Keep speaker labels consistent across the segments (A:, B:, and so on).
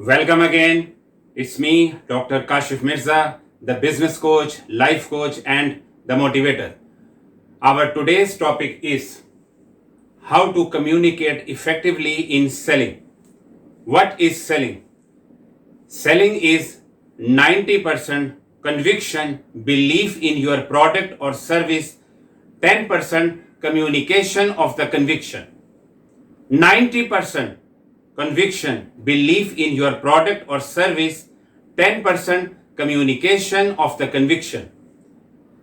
A: Welcome again. It's me, Dr. Kashif Mirza, the business coach, life coach, and the motivator. Our today's topic is how to communicate effectively in selling. What is selling? Selling is 90% conviction, belief in your product or service, 10% communication of the conviction. 90% conviction, belief in your product or service, 10% communication of the conviction.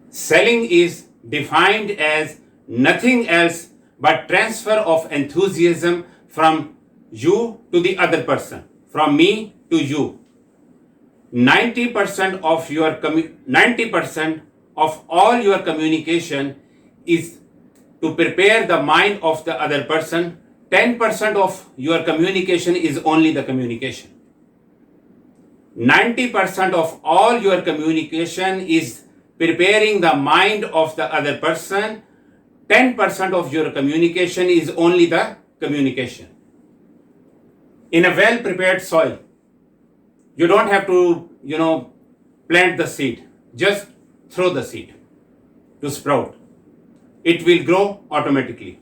A: Selling is defined as nothing else but transfer of enthusiasm from you to the other person, from me to you. 90% of all your communication is to prepare the mind of the other person. 10% of your communication is only the communication. 90% of all your communication is preparing the mind of the other person. 10% of your communication is only the communication. In a well prepared soil, you don't have to, plant the seed. Just throw the seed to sprout. It will grow automatically.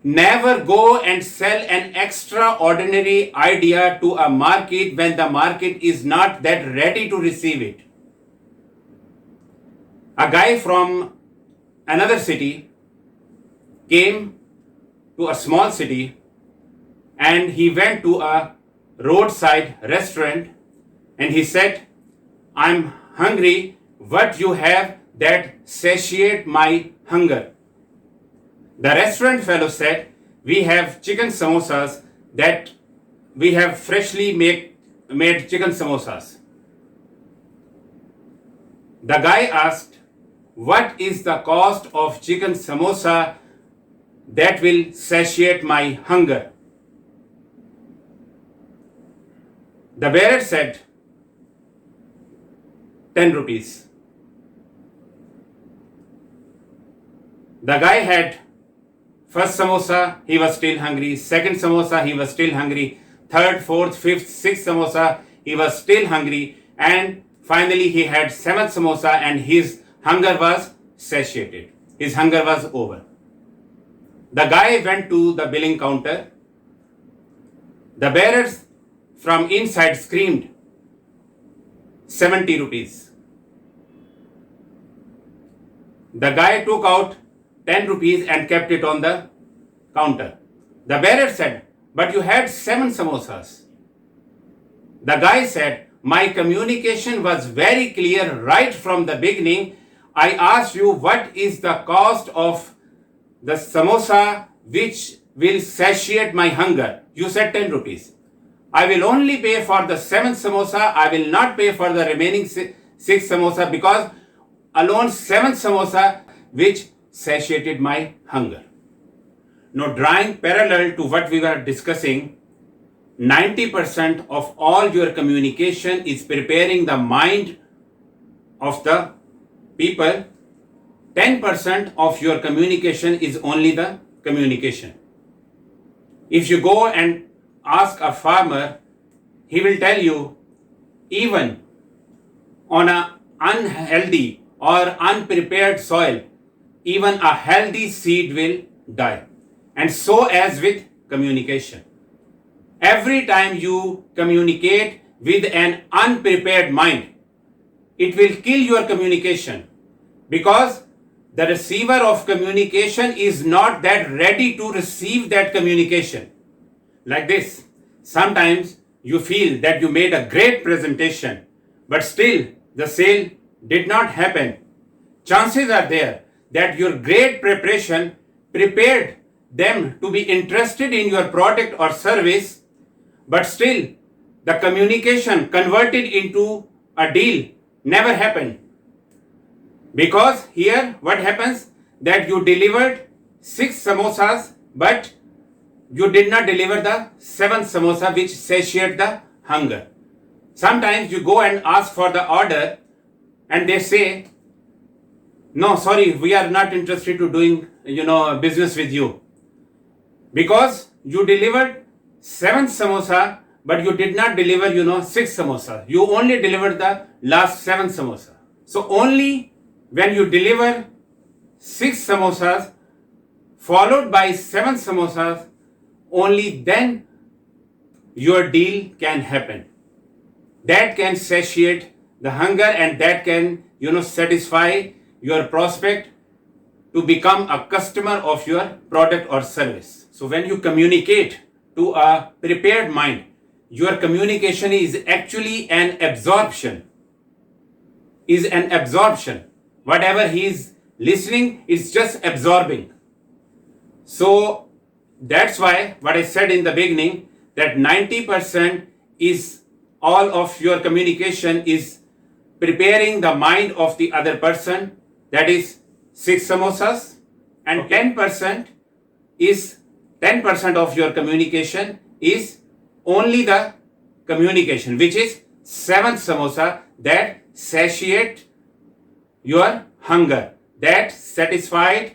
A: Never go and sell an extraordinary idea to a market when the market is not that ready to receive it. A guy from another city came to a small city and he went to a roadside restaurant and he said, "I'm hungry. What you have that satiate my hunger?" The restaurant fellow said, "We have chicken samosas that we have freshly made chicken samosas." The guy asked, "What is the cost of chicken samosa that will satiate my hunger?" The bearer said, 10 rupees. The guy had first samosa, he was still hungry. Second samosa, he was still hungry. Third, fourth, fifth, sixth samosa, he was still hungry. And finally, he had seventh samosa and his hunger was satiated. His hunger was over. The guy went to the billing counter. The bearers from inside screamed, 70 rupees. The guy took out 10 rupees and kept it on the counter. The bearer said, "But you had 7 samosas." The guy said, "My communication was very clear right from the beginning. I asked you what is the cost of the samosa which will satiate my hunger. You said 10 rupees. I will only pay for the 7th samosa. I will not pay for the remaining 6 samosa because alone 7th samosa which satiated my hunger." Now, drawing parallel to what we were discussing, 90% of all your communication is preparing the mind of the people. 10% of your communication is only the communication. If you go and ask a farmer, he will tell you, even on an unhealthy or unprepared soil, even a healthy seed will die. And so as with communication. Every time you communicate with an unprepared mind, it will kill your communication because the receiver of communication is not that ready to receive that communication. Like this, sometimes you feel that you made a great presentation, but still the sale did not happen. Chances are there that your great preparation prepared them to be interested in your product or service, but still the communication converted into a deal never happened. Because here what happens that you delivered 6 samosas, but you did not deliver the 7th samosa which satiated the hunger. Sometimes you go and ask for the order and they say, "No, sorry, we are not interested to doing, business with you." Because you delivered 7th samosa, but you did not deliver, 6 samosas. You only delivered the last 7 samosas. So only when you deliver 6 samosas followed by 7 samosas, only then your deal can happen. That can satiate the hunger, and that can, satisfy your prospect to become a customer of your product or service. So when you communicate to a prepared mind, your communication is actually an absorption. Whatever he is listening is just absorbing. So that's why what I said in the beginning, that 90% is all of your communication is preparing the mind of the other person, that is 6 samosas, and 10% of your communication is only the communication, which is 7 samosa that satiate your hunger, that satisfied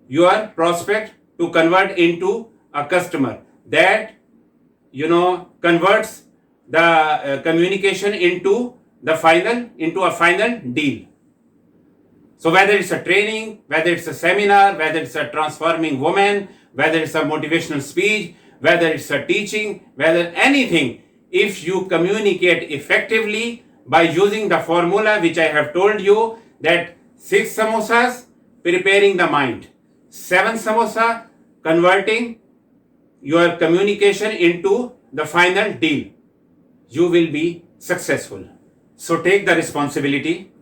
A: your prospect to convert into a customer, that converts the communication into a final deal. So whether it's a training, whether it's a seminar, whether it's a transforming woman, whether it's a motivational speech, whether it's a teaching, whether anything, if you communicate effectively by using the formula which I have told you, that 6 samosas preparing the mind, 7 samosa converting your communication into the final deal, you will be successful. So take the responsibility.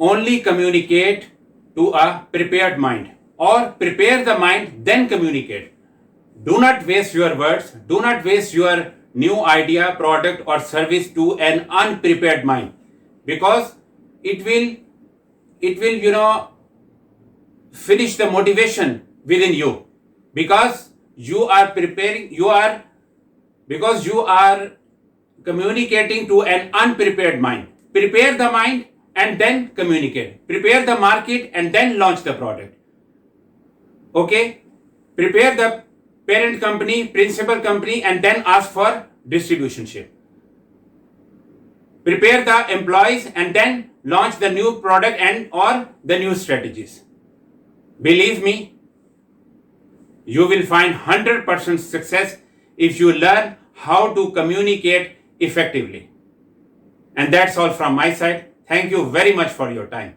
A: Only communicate to a prepared mind, or prepare the mind, then communicate. Do not waste your words. Do not waste your new idea, product or service to an unprepared mind, because it will finish the motivation within you, because you are communicating to an unprepared mind. Prepare the mind and then communicate. Prepare the market and then launch the product. Okay? Prepare the parent company, principal company, and then ask for distributionship. Prepare the employees and then launch the new product and or the new strategies. Believe me, you will find 100% success if you learn how to communicate effectively. And that's all from my side. Thank you very much for your time.